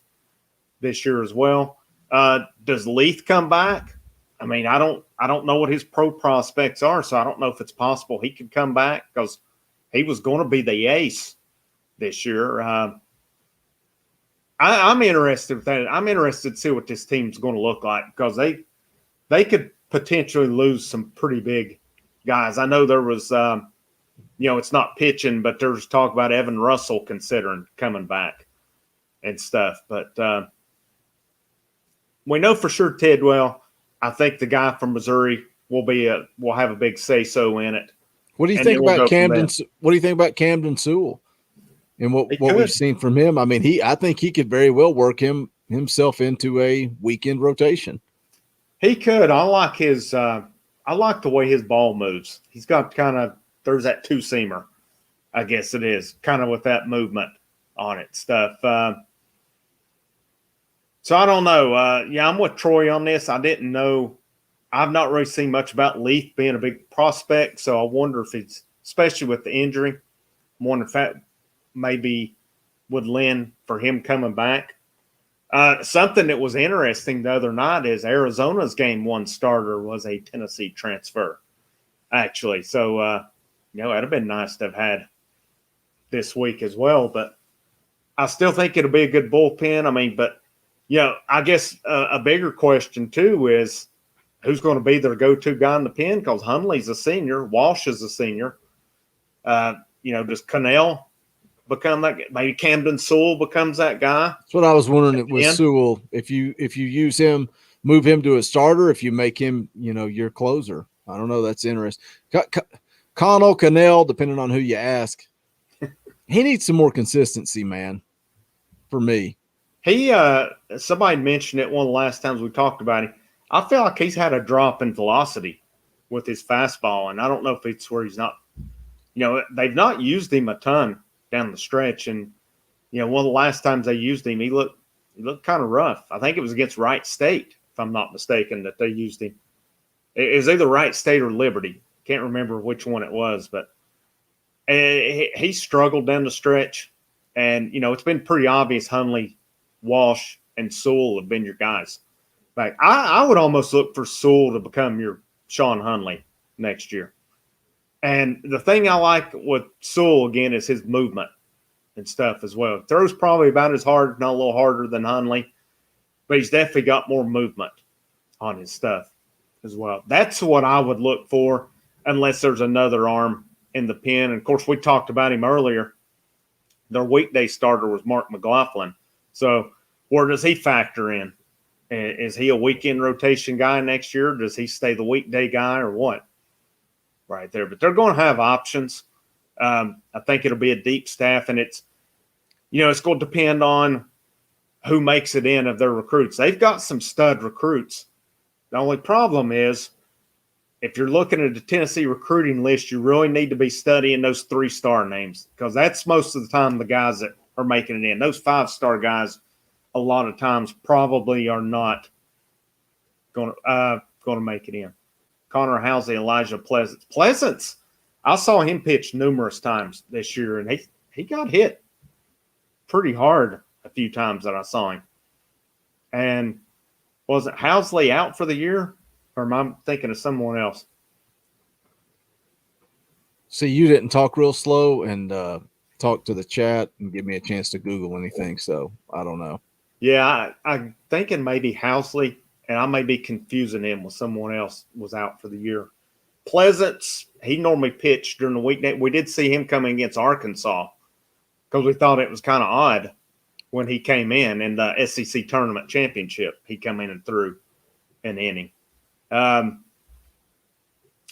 this year as well. Does Leith come back? I mean, I don't know what his pro prospects are, so I don't know if it's possible he could come back because he was going to be the ace this year. I'm interested with that. I'm interested to see what this team's going to look like because they could potentially lose some pretty big guys. I know there was, it's not pitching, but there's talk about Evan Russell considering coming back and stuff. But we know for sure Tidwell. I think the guy from Missouri will have a big say-so in it. What do you think about Camden? What do you think about Camden Sewell and what we've seen from him? I mean, I think he could very well work himself into a weekend rotation. He could. I like the way his ball moves. He's got there's that two-seamer, I guess it is, kind of with that movement on it stuff. So I don't know. I'm with Troy on this. I didn't know. I've not really seen much about Leith being a big prospect, so I wonder if it's, especially with the injury, I wonder if that maybe would lend for him coming back. Something that was interesting the other night is Arizona's game one starter was a Tennessee transfer, actually. So, that'd have been nice to have had this week as well. But I still think it'll be a good bullpen. I mean, but, I guess a bigger question, too, is who's going to be their go-to guy in the pen because Hundley's a senior, Walsh is a senior. Does Cannell become that guy? Maybe Camden Sewell becomes that guy. That's what I was wondering with Sewell. If you use him, move him to a starter, if you make him, your closer. I don't know. That's interesting. Connell, Cannell, depending on who you ask, he needs some more consistency, man, for me. Somebody mentioned it one of the last times we talked about him. I feel like he's had a drop in velocity with his fastball, and I don't know if it's where he's not, they've not used him a ton down the stretch. And, one of the last times they used him, he looked kind of rough. I think it was against Wright State, if I'm not mistaken, that they used him. It was either Wright State or Liberty. Can't remember which one it was, but he struggled down the stretch. And, it's been pretty obvious Hundley, Walsh, and Sewell have been your guys. Like I would almost look for Sewell to become your Sean Hundley next year. And the thing I like with Sewell, again, is his movement and stuff as well. Throws probably about as hard, not a little harder than Hundley, but he's definitely got more movement on his stuff as well. That's what I would look for unless there's another arm in the pen. And, of course, we talked about him earlier. Their weekday starter was Mark McLaughlin. So where does he factor in? Is he a weekend rotation guy next year? Does he stay the weekday guy or what? Right there. But they're going to have options. I think it'll be a deep staff, and it's going to depend on who makes it in of their recruits. They've got some stud recruits. The only problem is if you're looking at the Tennessee recruiting list, you really need to be studying those 3-star names because that's most of the time the guys that are making it in. Those 5-star guys a lot of times probably are not going to make it in. Connor Housley, Elijah Pleasance. I saw him pitch numerous times this year, and he got hit pretty hard a few times that I saw him. And wasn't Housley out for the year, or am I thinking of someone else? See, you didn't talk real slow and talk to the chat and give me a chance to Google anything, so I don't know. Yeah, I'm thinking maybe Housley, and I may be confusing him with someone else was out for the year. Pleasance, he normally pitched during the weekday. We did see him coming against Arkansas because we thought it was kind of odd when he came in the SEC tournament championship. He come in and threw an inning. I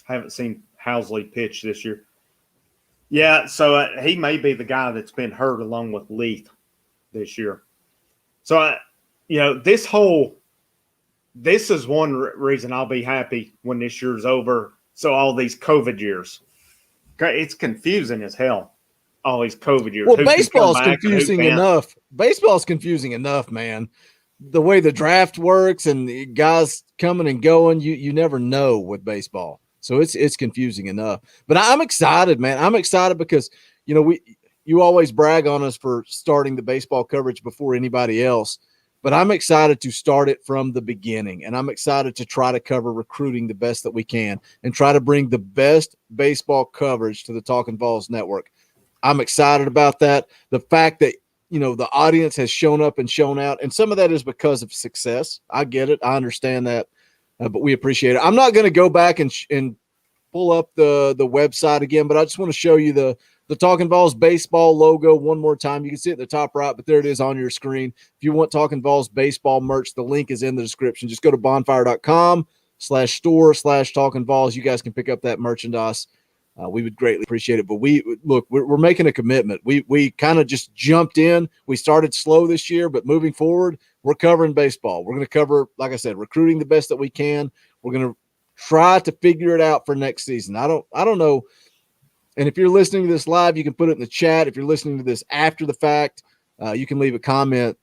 haven't seen Housley pitch this year. Yeah, so he may be the guy that's been hurt along with Leith this year. So, this is one reason I'll be happy when this year's over. So all these COVID years, it's confusing as hell. All these COVID years. Well, baseball's confusing enough. Baseball's confusing enough, man. The way the draft works and the guys coming and going, you never know with baseball. So it's confusing enough. But I'm excited, man. I'm excited because you always brag on us for starting the baseball coverage before anybody else. But I'm excited to start it from the beginning, and I'm excited to try to cover recruiting the best that we can and try to bring the best baseball coverage to the Talkin' VAWLS network. I'm excited about that. The fact that, the audience has shown up and shown out, and some of that is because of success. I get it. I understand that, but we appreciate it. I'm not going to go back and pull up the website again, but I just want to show you the Talkin' VAWLS baseball logo one more time. You can see it at the top right, but there it is on your screen. If you want Talkin' VAWLS baseball merch, the link is in the description. Just go to bonfire.com/store/Talkin' VAWLS. You guys can pick up that merchandise. We would greatly appreciate it. But we're making a commitment. We kind of just jumped in. We started slow this year, but moving forward, we're covering baseball. We're going to cover, like I said, recruiting the best that we can. We're going to try to figure it out for next season. I don't know. And if you're listening to this live, you can put it in the chat. If you're listening to this after the fact, you can leave a comment.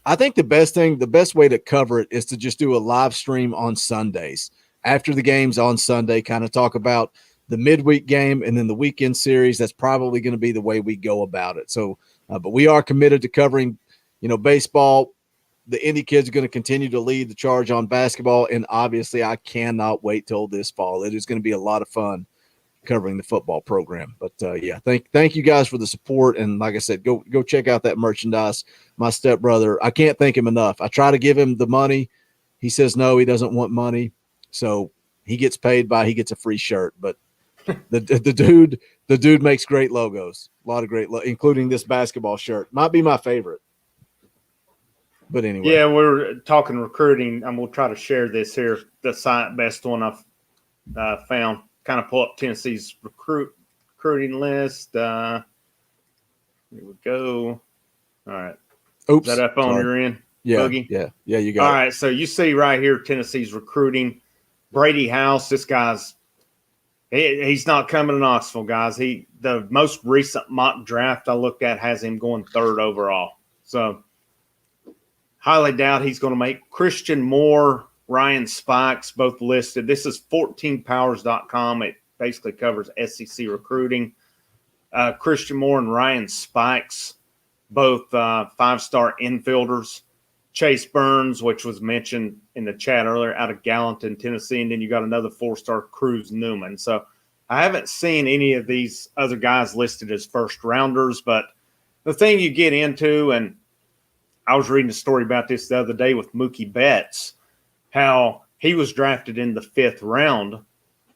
I think the best way to cover it is to just do a live stream on Sundays after the games on Sunday, kind of talk about the midweek game and then the weekend series. That's probably going to be the way we go about it. So, but we are committed to covering, baseball. The Indy kids are going to continue to lead the charge on basketball. And obviously I cannot wait till this fall. It is going to be a lot of fun covering the football program. But thank you guys for the support. And like I said, go check out that merchandise. My stepbrother, I can't thank him enough. I try to give him the money. He says no, he doesn't want money. So he gets paid he gets a free shirt. But the dude makes great logos. A lot of great including this basketball shirt. Might be my favorite. But anyway. Yeah, we're talking recruiting. I'm going to try to share this here. The best one I've found. Kind of pull up Tennessee's recruiting list. Here we go. All right. Oops. Is that up on your end? Yeah. Boogie? Yeah, you got it. All right. So you see right here, Tennessee's recruiting. Brady House, this guy's he's not coming to Knoxville, guys. The most recent mock draft I looked at has him going 3rd overall. So highly doubt he's going to make. Christian Moore, Ryan Spikes, both listed. This is 14powers.com. It basically covers SEC recruiting. Christian Moore and Ryan Spikes, both 5-star infielders. Chase Burns, which was mentioned in the chat earlier, out of Gallatin, Tennessee. And then you got another 4-star Cruz Newman. So I haven't seen any of these other guys listed as first rounders. But the thing you get into, and I was reading a story about this the other day with Mookie Betts, how he was drafted in the 5th round,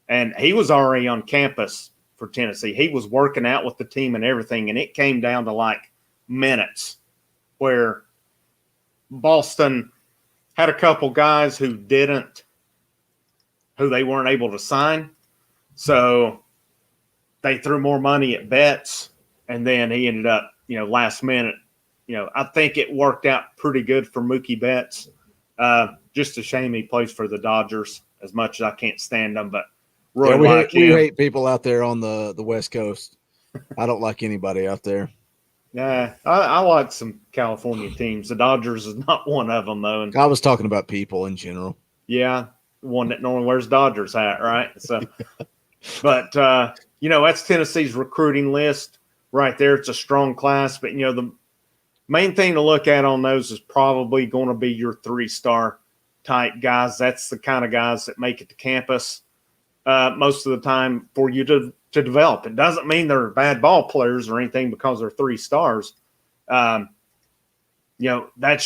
and he was already on campus for Tennessee. He was working out with the team and everything, and it came down to like minutes where Boston had a couple guys who they weren't able to sign. So they threw more money at Betts, and then he ended up, last minute. I think it worked out pretty good for Mookie Betts. Just a shame he plays for the Dodgers, as much as I can't stand them, but really we hate people out there on the West Coast. I don't like anybody out there. Yeah, I like some California teams. The Dodgers is not one of them, though. And I was talking about people in general. Yeah, one that normally wears Dodgers hat, right? So, but that's Tennessee's recruiting list right there. It's a strong class, but the main thing to look at on those is probably going to be your 3-star type guys. That's the kind of guys that make it to campus most of the time for you to develop. It doesn't mean they're bad ball players or anything because they're 3 stars. That's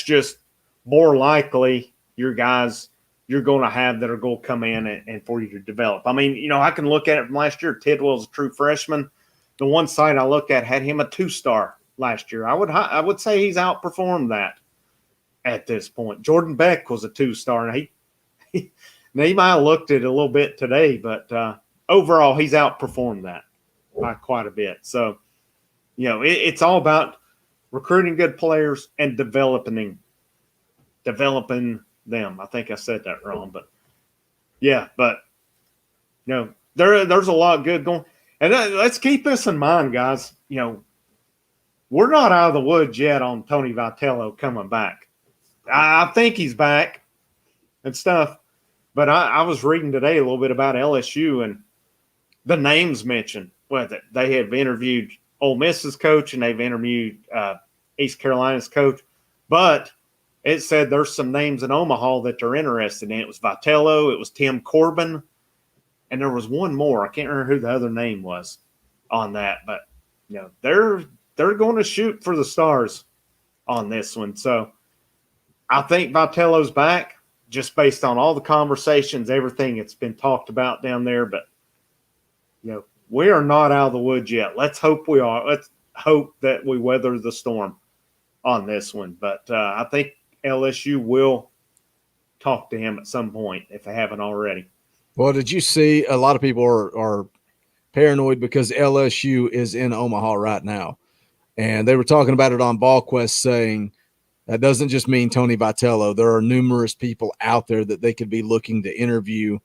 just more likely your guys you're going to have that are going to come in and for you to develop. I mean, I can look at it from last year. Tidwell's a true freshman. The one site I looked at had him a 2-star last year. I would say he's outperformed that at this point. Jordan Beck was a 2-star, and he might have looked at it a little bit today, but overall he's outperformed that. by quite a bit. So, it's all about recruiting good players and developing them. I think I said that wrong, but there's a lot good going. And let's keep this in mind, guys. We're not out of the woods yet on Tony Vitello coming back. I think he's back and stuff, but I was reading today a little bit about LSU and the names mentioned. Well, they have interviewed Ole Miss's coach and they've interviewed East Carolina's coach, but it said there's some names in Omaha that they're interested in. It was Vitello, it was Tim Corbin, and there was one more. I can't remember who the other name was on that, but they're going to shoot for the stars on this one. So I think Vitello's back just based on all the conversations, everything that's been talked about down there. But, we are not out of the woods yet. Let's hope we are. Let's hope that we weather the storm on this one. But I think LSU will talk to him at some point if they haven't already. Well, did you see a lot of people are paranoid because LSU is in Omaha right now? And they were talking about it on BallQuest saying that doesn't just mean Tony Vitello. There are numerous people out there that they could be looking to interview.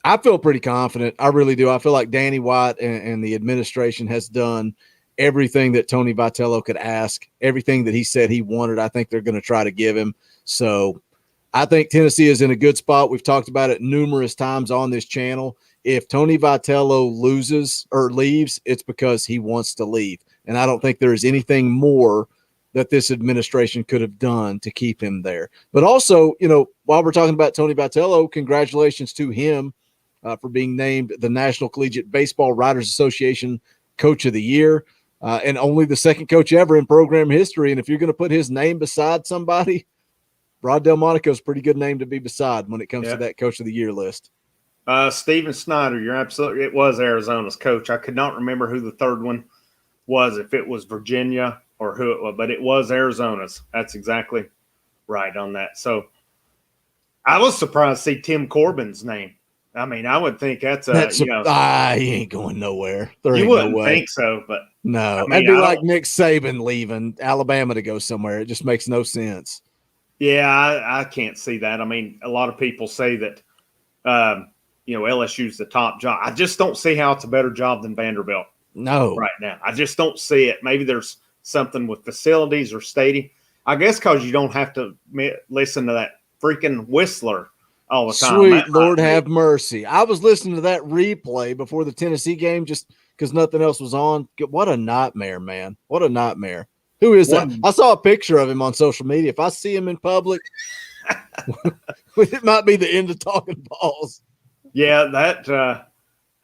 I feel pretty confident. I really do. I feel like Danny White and the administration has done everything that Tony Vitello could ask, everything that he said he wanted. I think they're going to try to give him. So I think Tennessee is in a good spot. We've talked about it numerous times on this channel. If Tony Vitello loses or leaves, it's because he wants to leave. And I don't think there is anything more that this administration could have done to keep him there. But also, while we're talking about Tony Vitello, congratulations to him for being named the National Collegiate Baseball Writers Association Coach of the Year, and only the second coach ever in program history. And if you're going to put his name beside somebody, Rod Delmonico's a pretty good name to be beside when it comes to that Coach of the Year list. Steven Snyder, you're absolutely – it was Arizona's coach. I could not remember who the third one was, if it was Virginia or who it was, but it was Arizona's. That's exactly right on that. So I was surprised to see Tim Corbin's name. I mean, I would think he ain't going nowhere. You wouldn't think so, but no, that'd be like Nick Saban leaving Alabama to go somewhere. It just makes no sense. Yeah, I can't see that. I mean, a lot of people say that, LSU's the top job. I just don't see how it's a better job than Vanderbilt. No, right now. I just don't see it. Maybe there's something with facilities or stadium. I guess because you don't have to listen to that freaking whistler all the time. Sweet Lord have mercy. I was listening to that replay before the Tennessee game just because nothing else was on. What a nightmare, man. What a nightmare. Who is that? I saw a picture of him on social media. If I see him in public, it might be the end of Talking Balls. Yeah, that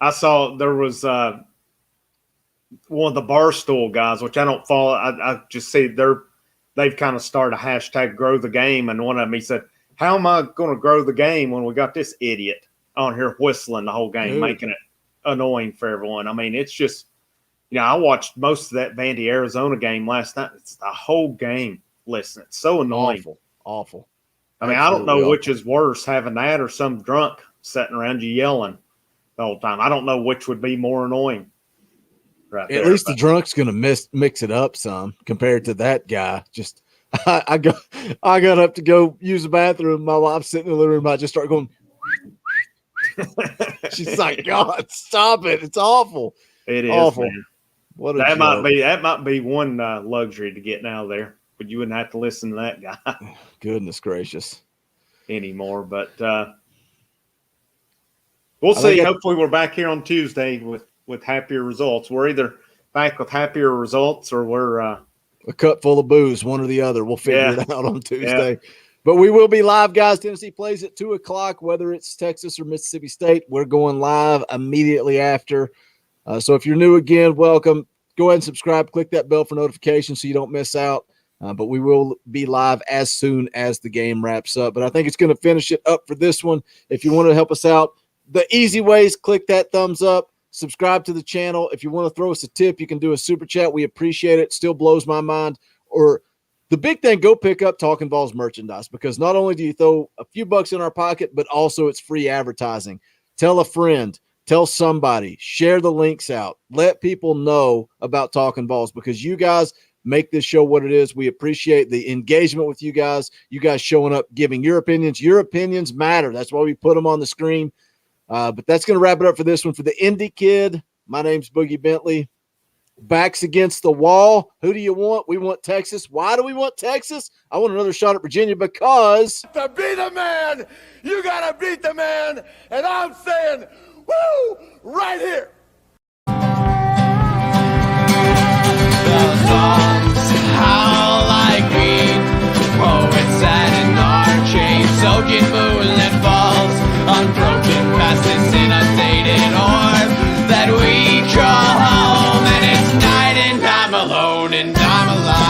I saw there was one of the Barstool guys, which I don't follow. I just see they've kind of started a hashtag grow the game. And one of them, he said, how am I going to grow the game when we got this idiot on here whistling the whole game, making it annoying for everyone? I mean, it's just, I watched most of that Vandy Arizona game last night. It's the whole game. Listen, it's so annoying. Awful. I mean, I don't know which is worse, having that or some drunk sitting around you yelling the whole time. I don't know which would be more annoying. Right At least the drunk's going to mix it up some compared to that guy. Just I got up to go use the bathroom. My wife's sitting in the living room. I just start going. She's like, God, stop it! It's awful. It is awful. Man. What a that joke. might be one luxury to getting out of there, but you wouldn't have to listen to that guy. Goodness gracious, anymore. But we'll see. Hopefully, we're back here on Tuesday with happier results. We're either back with happier results or we're a cup full of booze, one or the other. We'll figure it out on Tuesday. Yeah. But we will be live, guys. Tennessee plays at 2:00, whether it's Texas or Mississippi State. We're going live immediately after. So if you're new again, welcome. Go ahead and subscribe. Click that bell for notifications so you don't miss out. But we will be live as soon as the game wraps up. But I think it's going to finish it up for this one. If you want to help us out, the easy ways, click that thumbs up. Subscribe to the channel. If you want to throw us a tip, you can do a super chat. We appreciate it. Still blows my mind. Or the big thing, go pick up Talkin' Balls merchandise, because not only do you throw a few bucks in our pocket, but also it's free advertising. Tell a friend. tell somebody, share the links out, let people know about Talkin' VAWLS, because you guys make this show what it is. We appreciate the engagement with you guys showing up, giving your opinions. Your opinions matter. That's why we put them on the screen. But that's going to wrap it up for this one. For the Indy Kid, my name's Boogie Bentley. Backs against the wall. Who do you want? We want Texas. Why do we want Texas? I want another shot at Virginia because to be the man, you got to beat the man. And I'm saying, woo, right here.